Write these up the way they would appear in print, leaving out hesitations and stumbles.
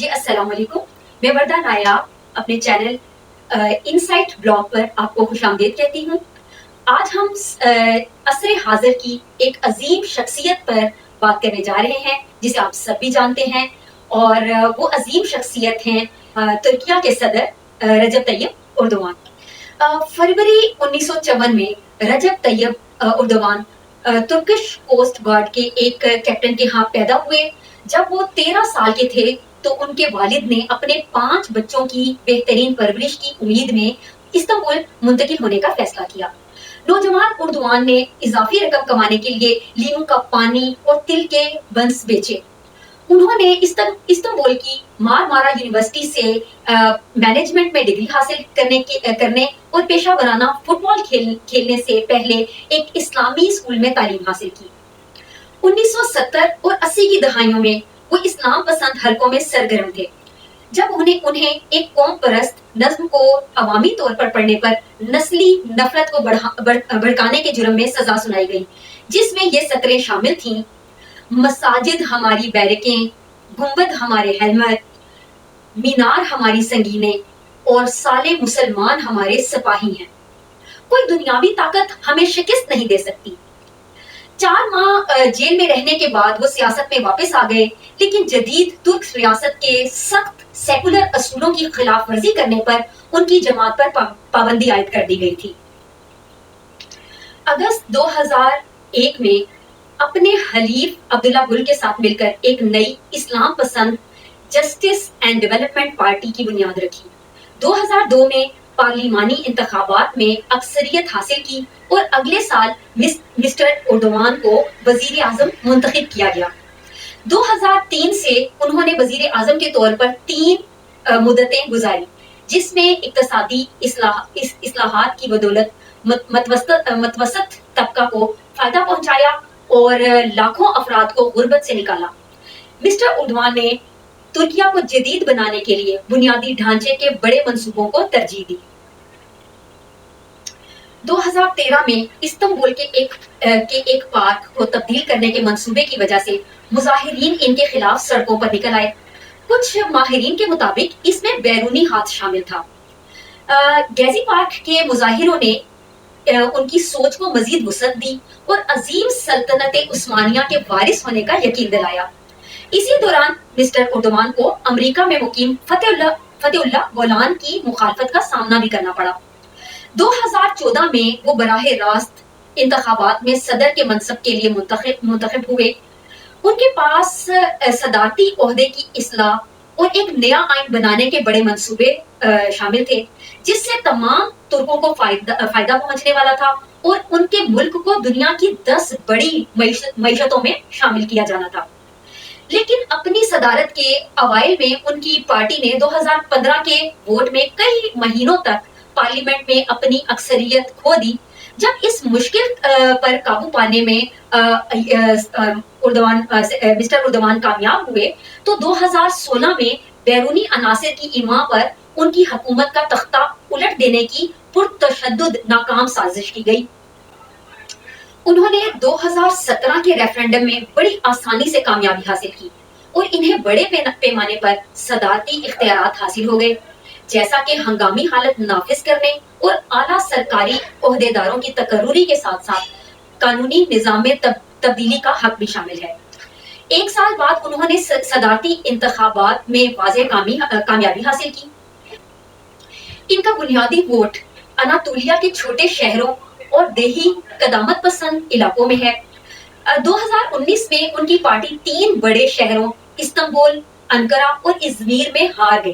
جی السلام علیکم، میں وردہ نایاب اپنے چینل انسائٹ بلاگ پر آپ کو خوش آمدید کہتی ہوں۔ آج ہم عصر حاضر کی ایک عظیم شخصیت پر بات کرنے جا رہے ہیں جسے آپ سب بھی جانتے ہیں، اور وہ عظیم شخصیت ہیں ترکیہ کے صدر رجب طیب اردوان۔ فروری 1954 میں رجب طیب اردوان ترکش کوسٹ گارڈ کے ایک کیپٹن کے ہاں پیدا ہوئے۔ جب وہ 13 سال کے تھے تو ان کے والد نے اپنے 5 بچوں کی بہترین پرورش کی امید میں استنبول منتقل ہونے کا فیصلہ کیا۔ نوجوان اردوان نے اضافی رقم کمانے کے لیے لیمو کا پانی اور تل کے بنس بیچے۔ انہوں نے استنبول کی مارمارا یونیورسٹی سے مینجمنٹ میں ڈگری حاصل کرنے اور پیشہ ورانہ فٹ بال کھیلنے سے پہلے ایک اسلامی اسکول میں تعلیم حاصل کی۔ 1970 اور 80 کی دہائیوں میں وہ اسلام پسند حلقوں میں سرگرم تھے، جب انہیں ایک قوم پرست نظم کو عوامی طور پر پڑھنے پر نسلی نفرت کو بھڑکانے کے جرم میں سزا سنائی گئی، جس میں یہ سطریں شامل تھیں: مساجد ہماری بیرکیں، گنبد ہمارے ہیلمٹ، مینار ہماری سنگینیں، اور سالے مسلمان ہمارے سپاہی ہیں۔ کوئی دنیاوی طاقت ہمیں شکست نہیں دے سکتی۔ 4 ماہ جیل میں رہنے کے بعد وہ سیاست میں واپس آ گئے، لیکن جدید ترک ریاست کے سخت سیکولر اصولوں کی خلاف ورزی کرنے پر ان کی جماعت پر پابندی عائد کر دی گئی تھی۔ اگست 2001 میں اپنے حلیف عبداللہ گل کے ساتھ مل کر ایک نئی اسلام پسند جسٹس اینڈ ڈیولپمنٹ پارٹی کی بنیاد رکھی۔ 2002 میں پارلیمانی انتخابات میں اکثریت حاصل کی اور اگلے سال مسٹر اردوان کو وزیر اعظم منتخب کیا گیا۔ 2003 سے انہوں نے وزیر اعظم کے طور پر 3 مدتیں گزاری، جس میں اقتصادی اصلاحات کی بدولت متوسط طبقہ کو فائدہ پہنچایا اور لاکھوں افراد کو غربت سے نکالا۔ مسٹر اردوان نے ترکیہ کو جدید بنانے کے لیے بنیادی ڈھانچے کے بڑے منصوبوں کو ترجیح دی۔ 2013 میں استنبول کے ایک پارک کو تبدیل کرنے کے منصوبے کی وجہ سے مظاہرین ان کے خلاف سڑکوں پر نکل آئے۔ کچھ ماہرین کے مطابق اس میں بیرونی ہاتھ شامل تھا۔ گیزی پارک کے مظاہروں نے ان کی سوچ کو مزید وسعت دی اور عظیم سلطنت عثمانیہ کے وارث ہونے کا یقین دلایا۔ اسی دوران مسٹر اردوان کو امریکہ میں مقیم فتح اللہ گولان کی مخالفت کا سامنا بھی کرنا پڑا۔ 2014 میں وہ براہ راست انتخابات میں صدر کے منصب کے لیے منتخب ہوئے۔ ان کے پاس صدارتی عہدے کی اصلاح اور ایک نیا آئین بنانے کے بڑے منصوبے شامل تھے، جس سے تمام ترکوں کو فائدہ پہنچنے والا تھا اور ان کے ملک کو دنیا کی 10 بڑی معیشتوں میں شامل کیا جانا تھا۔ لیکن اپنی صدارت کے اوائل میں ان کی پارٹی نے 2015 کے ووٹ میں کئی مہینوں تک پارلیمنٹ میں اپنی اکثریت کھو دی۔ جب اس مشکل پر قابو پانے میں مسٹر اردوان کامیاب ہوئے تو 2016 میں بیرونی عناصر کی ایما پر ان کی حکومت کا تختہ الٹ دینے کی پرتشدد ناکام سازش کی گئی۔ انہوں نے 2017 کے ریفرنڈم میں بڑی آسانی سے کامیابی حاصل کی اور انہیں بڑے پیمانے پر صدارتی اختیارات حاصل ہو گئے، جیسا کہ ہنگامی حالت نافذ کرنے اور اعلیٰ سرکاری عہدیداروں کی تقرری کے ساتھ ساتھ قانونی نظام میں تبدیلی کا حق بھی شامل ہے۔ 1 سال بعد انہوں نے صدارتی انتخابات میں واضح کامیابی حاصل کی۔ ان کا بنیادی ووٹ اناطولیہ کے چھوٹے شہروں اور دیہی قدامت پسند علاقوں میں ہے۔ 2019 میں ان کی پارٹی 3 بڑے شہروں استنبول، انقرہ اور ازمیر میں ہار گئی۔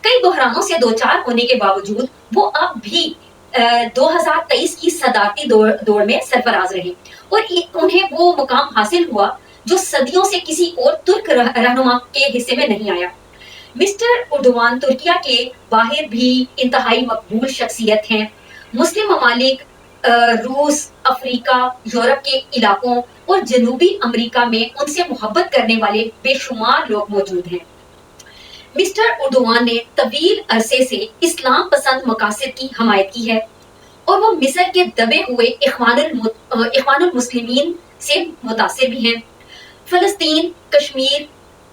کئی بحرانوں سے دوچار ہونے کے باوجود وہ اب بھی 2023 کی صدارتی دوڑ میں سرفراز رہے اور انہیں وہ مقام حاصل ہوا جو صدیوں سے کسی اور ترک رہنما کے حصے میں نہیں آیا۔ مسٹر اردوان ترکیہ کے باہر بھی انتہائی مقبول شخصیت ہیں۔ مسلم ممالک، روس، افریقہ، یورپ کے علاقوں اور جنوبی امریکہ میں ان سے محبت کرنے والے بے شمار لوگ موجود ہیں۔ مسٹر اردوان نے طویل عرصے سے اسلام پسند مقاصد کی حمایت کی ہے اور وہ مصر کے دبے ہوئے اخوان المسلمین سے متاثر بھی ہیں۔ فلسطین، کشمیر،